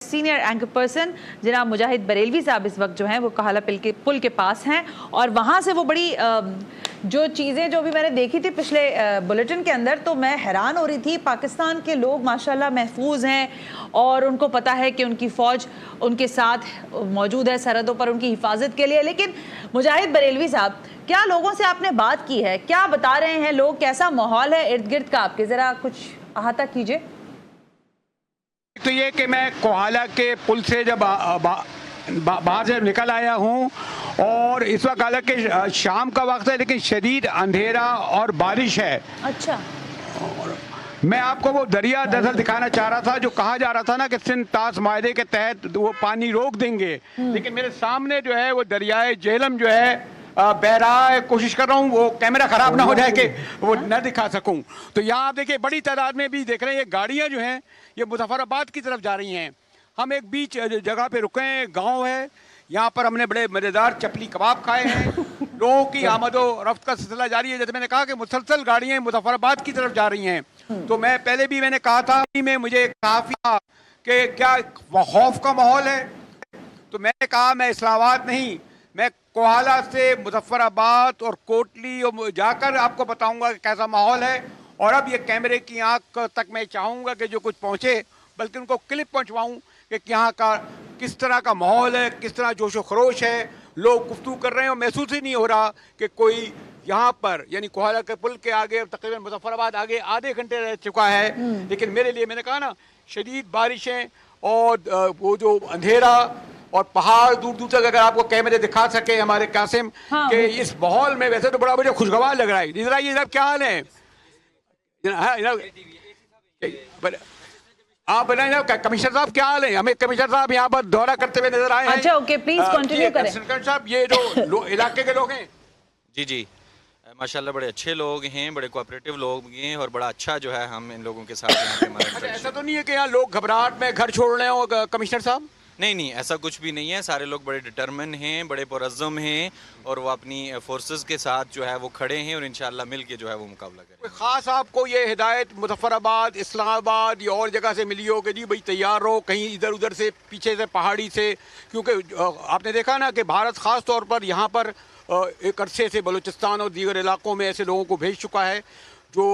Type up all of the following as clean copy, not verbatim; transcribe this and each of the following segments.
Senior anchor person جناب مجاہد بریلوی صاحب اس وقت جو ہیں وہ کہالہ پل کے پاس ہیں، اور وہاں سے وہ بڑی جو چیزیں جو بھی میں نے دیکھی تھی پچھلے بلیٹن کے اندر، تو میں حیران ہو رہی تھی۔ پاکستان کے لوگ ماشاءاللہ محفوظ ہیں اور ان کو پتہ ہے کہ ان کی فوج ان کے ساتھ موجود ہے سرحدوں پر ان کی حفاظت کے لیے۔ لیکن مجاہد بریلوی صاحب، کیا لوگوں سے آپ نے بات کی ہے؟ کیا بتا رہے ہیں لوگ؟ کیسا ماحول ہے ارد گرد کا آپ کے؟ ذرا کچھ احاطہ کیجئے۔ تو یہ کہ میں کوہالہ کے پل سے جب باہر سے نکل آیا ہوں، اور اس وقت حالانکہ شام کا وقت ہے لیکن شدید اندھیرا اور بارش ہے۔ اچھا، میں آپ کو وہ دریا دراصل دکھانا چاہ رہا تھا جو کہا جا رہا تھا نا کہ سندھ طاس معاہدے کے تحت وہ پانی روک دیں گے، لیکن میرے سامنے جو ہے وہ دریائے جہلم جو ہے بہ رہا ہے۔ کوشش کر رہا ہوں وہ کیمرہ خراب نہ ہو جائے کہ وہ نہ دکھا سکوں۔ تو یہاں آپ دیکھیں بڑی تعداد میں بھی دیکھ رہے ہیں یہ گاڑیاں جو ہیں یہ مظفر آباد کی طرف جا رہی ہیں۔ ہم ایک بیچ جگہ پہ رکے ہیں، گاؤں ہے، یہاں پر ہم نے بڑے مزیدار چپلی کباب کھائے ہیں۔ لوگوں کی آمد و رفت کا سلسلہ جاری ہے۔ جیسے میں نے کہا کہ مسلسل گاڑیاں مظفر آباد کی طرف جا رہی ہیں۔ تو میں پہلے بھی میں نے کہا تھا میں مجھے کافی کہ کیا خوف کا ماحول ہے، تو میں نے کہا میں اسلام آباد نہیں، میں کوہالہ سے مظفر آباد اور کوٹلی جا کر آپ کو بتاؤں گا کہ کیسا ماحول ہے۔ اور اب یہ کیمرے کی آنکھ تک میں چاہوں گا کہ جو کچھ پہنچے بلکہ ان کو کلپ پہنچواؤں کہ یہاں کا کس طرح کا ماحول ہے، کس طرح جوش و خروش ہے، لوگ گفتگو کر رہے ہیں، اور محسوس ہی نہیں ہو رہا کہ کوئی یہاں پر یعنی کوہالہ کے پل کے آگے تقریباً مظفر آباد آگے آدھے گھنٹے رہ چکا ہے۔ لیکن میرے لیے میں نے کہا نا شدید بارشیں اور وہ جو اندھیرا اور پہاڑ دور دور تک، اگر آپ کو کیمرے دکھا سکے ہمارے قاسم کہ اس ماحول میں ویسے تو بڑا مجھے خوشگوار لگ رہا ہے۔ یہ جناب کیا حال ہے؟ آپ بتائیں جناب کمشنر صاحب کیا حال ہے؟ ہمیں کمشنر صاحب یہاں پر دورہ کرتے ہوئے نظر آئے ہیں۔ اچھا اوکے، پلیز کنٹینیو کریں۔ کمشنر صاحب یہ جو علاقے کے لوگ ہیں، جی ماشاءاللہ بڑے اچھے لوگ ہیں، بڑے کوآپریٹو لوگ ہیں، اور بڑا اچھا جو ہے ہم ان لوگوں کے ساتھ یہاں پہ ہمارا ایسا تو نہیں ہے کہ یہاں لوگ گھبراہٹ میں گھر چھوڑ رہے ہوں کمشنر صاحب؟ نہیں ایسا کچھ بھی نہیں ہے۔ سارے لوگ بڑے ڈٹرمن ہیں، بڑے پرعزم ہیں، اور وہ اپنی فورسز کے ساتھ جو ہے وہ کھڑے ہیں، اور انشاءاللہ مل کے جو ہے وہ مقابلہ کریں گے۔ خاص آپ کو یہ ہدایت مظفر آباد، اسلام آباد یا اور جگہ سے ملی ہو کہ جی بھائی تیار رہو کہیں ادھر ادھر سے پیچھے سے پہاڑی سے؟ کیونکہ آپ نے دیکھا نا کہ بھارت خاص طور پر یہاں پر ایک عرصے سے بلوچستان اور دیگر علاقوں میں ایسے لوگوں کو بھیج چکا ہے جو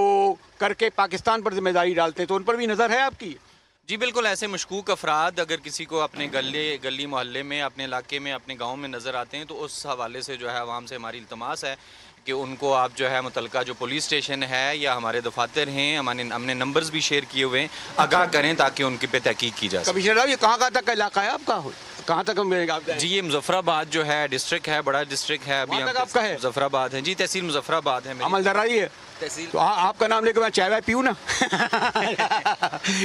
کر کے پاکستان پر ذمہ داری ڈالتے ہیں، تو ان پر بھی نظر ہے آپ کی؟ جی بالکل، ایسے مشکوک افراد اگر کسی کو اپنے گلی محلے میں، اپنے علاقے میں، اپنے گاؤں میں نظر آتے ہیں تو اس حوالے سے جو ہے عوام سے ہماری التماس ہے کہ ان کو آپ جو ہے متعلقہ جو پولیس اسٹیشن ہے یا ہمارے دفاتر ہیں، ہم نے نمبرز بھی شیئر کیے ہوئے ہیں، آگاہ کریں تاکہ ان کی پہ تحقیق کی جا سکے۔ کمشنر صاحب یہ کہاں تک کا علاقہ ہے آپ کا؟ کہاں تک ہم ملیں گے؟ جی یہ مظفر آباد جو ہے ڈسٹرکٹ ہے، بڑا ڈسٹرکٹ ہے۔ ابھی آپ کا ہے مظفر آباد ہے جی، تحصیل مظفر آباد ہے میری۔ عمل درائی ہے تحصیل تو آپ کا نام لے کے میں چائے وائے پیوں نا؟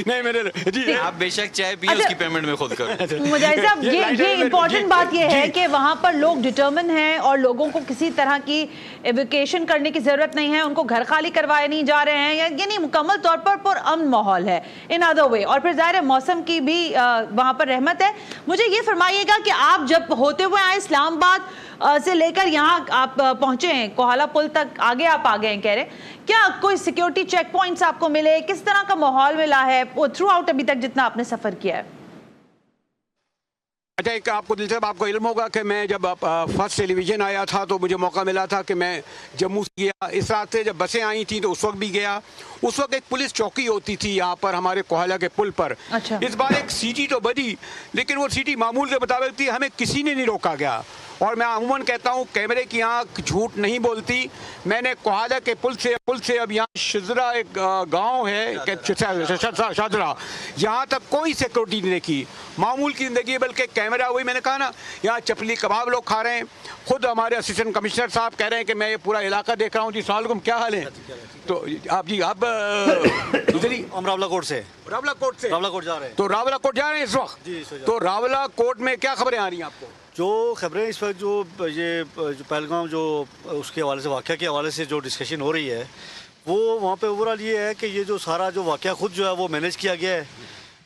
نہیں میرے جی آپ بے شک چائے پییں، اس کی پیمنٹ میں خود کروں۔ مجاہد صاحب یہ امپورٹنٹ بات یہ ہے کہ وہاں پر لوگ ڈٹرمن ہیں اور لوگوں کو کسی طرح کی ایویکیشن کرنے کی ضرورت نہیں ہے، ان کو گھر خالی کروائے نہیں جا رہے ہیں، یعنی مکمل طور پر پرامن ماحول ہے ان ادر وے۔ اور پھر ظاہر ہے موسم کی بھی وہاں پر رحمت ہے۔ مجھے یہ فرمائیے گا کہ آپ جب ہوتے ہوئے آئے اسلام آباد سے لے کر یہاں آپ پہنچے ہیں کوہالہ پل تک، آگے آپ آ گئے ہیں کہہ رہے ہیں، کیا کوئی سیکیورٹی چیک پوائنٹس آپ کو ملے؟ کس طرح کا ماحول ملا ہے تھرو آؤٹ ابھی تک جتنا آپ نے سفر کیا ہے؟ اچھا ایک آپ کو دلچسپ آپ کو علم ہوگا کہ میں جب فرسٹ ٹیلی ویژن آیا تھا تو مجھے موقع ملا تھا کہ میں جموں سے گیا، اس راستے جب بسیں آئی تھیں تو اس وقت بھی گیا۔ اس وقت ایک پولیس چوکی ہوتی تھی یہاں پر ہمارے کوہالہ کے پل پر۔ اس بار ایک سیٹی تو بجی لیکن وہ سیٹی معمول کے مطابق تھی، ہمیں کسی نے نہیں روکا گیا۔ اور میں عموماً کہتا ہوں کیمرے کی آنکھ جھوٹ نہیں بولتی۔ میں نے کوہالہ کے پل سے اب یہاں شزرہ ایک گاؤں ہے شادرہ، یہاں تک کوئی سیکورٹی نہیں دیکھی، معمول کی زندگی ہے۔ بلکہ کیمرہ وہی میں نے کہا نا یہاں چپلی کباب لوگ کھا رہے ہیں۔ خود ہمارے اسسٹنٹ کمشنر صاحب کہہ رہے ہیں کہ میں یہ پورا علاقہ دیکھ رہا ہوں۔ جی السلام علیکم، کیا حال ہے؟ تو آپ جی آپ ادھر ہی ہم راولہ کوٹ سے راولہ کوٹ جا رہے ہیں۔ تو راولہ کوٹ جا رہے ہیں اس وقت؟ تو راولہ کوٹ میں کیا خبریں آ رہی ہیں آپ کو؟ جو خبریں اس وقت جو پہلگام جو اس کے حوالے سے واقعہ کے حوالے سے جو ڈسکشن ہو رہی ہے وہ وہاں پہ اوورآل یہ ہے کہ یہ جو سارا جو واقعہ خود جو ہے وہ مینیج کیا گیا ہے،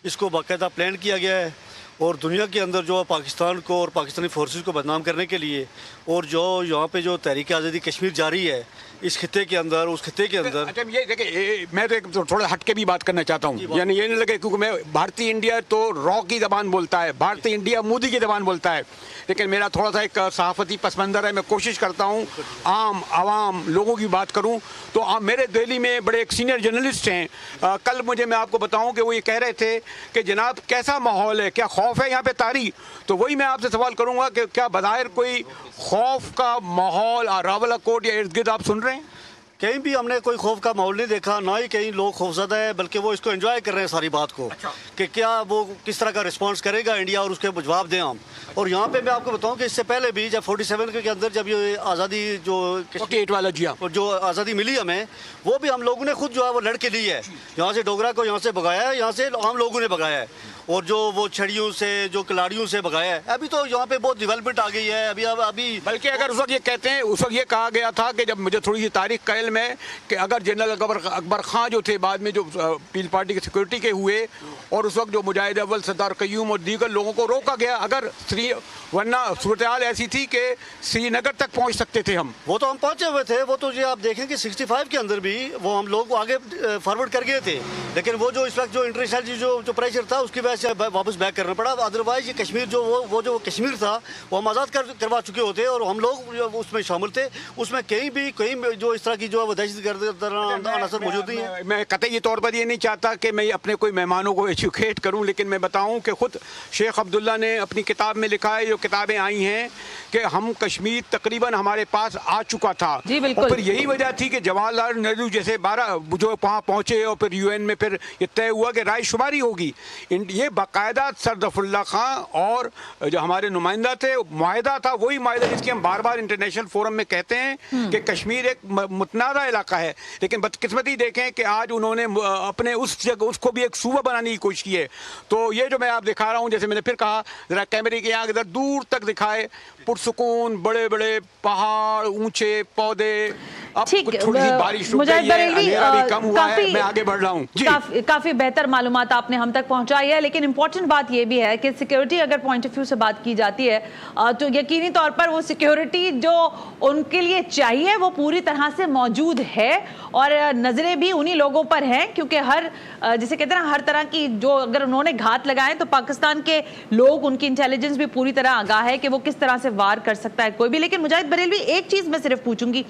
اس کو باقاعدہ پلان کیا گیا ہے، اور دنیا کے اندر جو پاکستان کو اور پاکستانی فورسز کو بدنام کرنے کے لیے اور جو یہاں پہ جو تحریک آزادی کشمیر جاری ہے اس خطے کے اندر اس خطے کے اندر. اچھا یہ دیکھیں میں تو ایک تھوڑا ہٹ کے بھی بات کرنا چاہتا ہوں, یعنی یہ نہیں لگے کیونکہ میں بھارتی انڈیا تو را کی زبان بولتا ہے, بھارتی انڈیا مودی کی زبان بولتا ہے, لیکن میرا تھوڑا سا ایک صحافتی پس منظر ہے. میں کوشش کرتا ہوں عام عوام لوگوں کی بات کروں. تو میرے دہلی میں بڑے ایک سینئر جرنلسٹ ہیں, کل مجھے میں آپ کو بتاؤں کہ وہ یہ کہہ رہے تھے کہ جناب کیسا ماحول ہے, کیا خوف ہے یہاں پہ طاری؟ تو وہی میں آپ سے سوال کروں گا کہ کیا بظاہر کوئی خوف کا ماحول راولہ کوٹ یا ارد گرد آپ سن رہے ہیں؟ کہیں بھی ہم نے کوئی خوف کا ماحول نہیں دیکھا, نہ ہی کہیں لوگ خوفزدہ ہیں, بلکہ وہ اس کو انجوائے کر رہے ہیں ساری بات کو کہ کیا وہ کس طرح کا رسپانس کرے گا انڈیا اور اس کے جواب دیں ہم. اور یہاں پہ میں آپ کو بتاؤں کہ اس سے پہلے بھی جب 47 کے اندر جب یہ آزادی جو 48 والا جی ہاں جو آزادی ملی ہمیں, وہ بھی ہم لوگوں نے خود جو ہے وہ لڑ کے لی ہے. یہاں سے ڈوگرا کو یہاں سے بھگایا ہے, یہاں سے عام لوگوں نے بھگایا ہے, اور جو وہ چھڑیوں سے جو کلاڑیوں سے بھگایا ہے. ابھی تو یہاں پہ بہت ڈیولپمنٹ آ گئی ہے. ابھی بلکہ اگر اس وقت یہ کہتے ہیں, اس وقت یہ کہا گیا تھا کہ جب مجھے تھوڑی سی تاریخ کا علم ہے کہ اگر جنرل اکبر خان جو تھے بعد میں جو پیل پارٹی کے سیکورٹی کے ہوئے, اور اس وقت جو مجاہد اول سردار قیوم اور دیگر لوگوں کو روکا گیا, اگر ورنہ صورتحال ایسی تھی کہ سری نگر تک پہنچ سکتے تھے ہم. وہ تو ہم پہنچے ہوئے تھے. وہ تو یہ آپ دیکھیں کہ 65 کے اندر بھی وہ ہم لوگ آگے فارورڈ کر گئے تھے, لیکن وہ جو اس وقت جو انٹرنیشنل جو پریشر تھا اس کی وجہ سے واپس بیک کرنا پڑا. ادروائز یہ کشمیر جو کشمیر تھا وہ ہم آزاد کروا چکے ہوتے, اور ہم لوگ اس میں شامل تھے. اس میں کہیں جو اس طرح کی جو دہشت گرد عناصر موجود نہیں ہیں. میں قطعی طور پر یہ نہیں چاہتا کہ میں اپنے کوئی مہمانوں کو ایجوکیٹ کروں, لیکن میں بتاؤں کہ خود شیخ عبداللہ نے اپنی کتاب میں لکھا ہے, جو کتابیں آئی ہیں کہ ہم کشمیر تقریباً ہمارے پاس آ چکا تھا. جی بالکل. اور پھر یہی وجہ تھی کہ جواہر لال نہرو جیسے 12 جو وہاں پہنچے, اور پھر UN میں پھر یہ طے ہوا کہ رائے شماری ہوگی. یہ باقاعدہ سر ظفر اللہ خان اور جو ہمارے نمائندہ تھے معاہدہ تھا, وہی معاہدہ جس کی ہم بار بار انٹرنیشنل فورم میں کہتے ہیں کہ کشمیر ایک متنازع علاقہ ہے. لیکن بدقسمتی دیکھیں کہ آج انہوں نے اپنے اس جگہ اس کو بھی ایک صوبہ بنانے کی کوشش کی ہے. تو یہ جو میں آپ دکھا رہا ہوں, جیسے میں نے پھر کہا, ذرا کیمرے کے یہاں ادھر دور تک دکھائے, پرسکون بڑے بڑے پہاڑ, اونچے پودے. اب کچھ تھوڑی سی بارش رک گئی ہے, اندھیرا بھی کم ہوا ہے, میں آگے بڑھ رہا ہوں. کافی بہتر معلومات آپ نے ہم تک پہنچائی ہے, لیکن امپورٹنٹ بات یہ بھی ہے کہ سیکیورٹی اگر پوائنٹ آف ویو سے بات کی جاتی ہے تو یقینی طور پر وہ سیکیورٹی جو ان کے لیے چاہیے وہ پوری طرح سے موجود ہے, اور نظریں بھی انہی لوگوں پر ہیں, کیونکہ جسے کہتے ہیں نا, ہر طرح کی جو اگر انہوں نے گھات لگائے تو پاکستان کے لوگ, ان کی انٹیلیجنس بھی پوری طرح آگاہ ہے کہ وہ کس طرح سے وار کر سکتا ہے کوئی بھی. لیکن مجاہد بریلوی, ایک چیز میں صرف پوچھوں گی,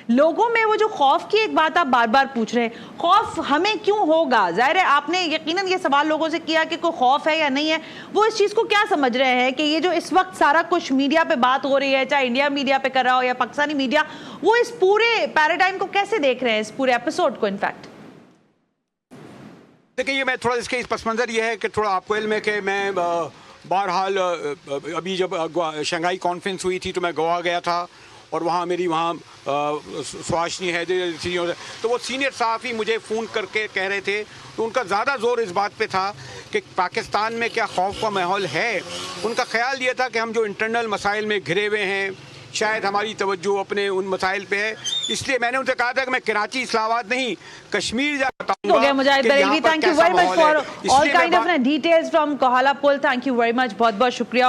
لوگوں میں وہ جو خوف کی ایک بات آپ بار بار پوچھ رہے ہیں, خوف ہمیں کیوں ہوگا؟ ظاہر ہے آپ نے یقیناً یہ سوال لوگوں سے کیا کہ کوئی خوف ہے یا نہیں ہے, وہ اس چیز کو کیا سمجھ رہے ہیں کہ یہ جو اس وقت سارا کچھ میڈیا پہ بات ہو رہی ہے, چاہے انڈیا میڈیا پہ کر رہا ہو یا پاکستانی میڈیا, وہ اس پورے پیراڈائم کو کیسے دیکھ رہے ہیں, اس پورے ایپیسوڈ کو؟ انفیکٹ دیکھیں, یہ میں تھوڑا اس کے پس منظر یہ ہے کہ تھوڑا آپ کو علم ہے کہ میں بہرحال ابھی جب شنگھائی کانفرنس ہوئی تھی تو میں گوا گیا تھا, اور وہاں میری سواشنی ہے تو وہ سینئر صحافی مجھے فون کر کے کہہ رہے تھے, تو ان کا زیادہ زور اس بات پہ تھا کہ پاکستان میں کیا خوف کا ماحول ہے. ان کا خیال یہ تھا کہ ہم جو انٹرنل مسائل میں گھرے ہوئے ہیں, شاید ہماری توجہ اپنے ان مسائل پہ ہے. اس لیے میں نے ان سے کہا تھا کہ میں کراچی, اسلام آباد نہیں, کشمیر جا بتاؤں گا. Mujahid Barelvi, thank you very much for all kind of details from Kohala پل. تھینک یو ویری مچ, بہت بہت شکریہ.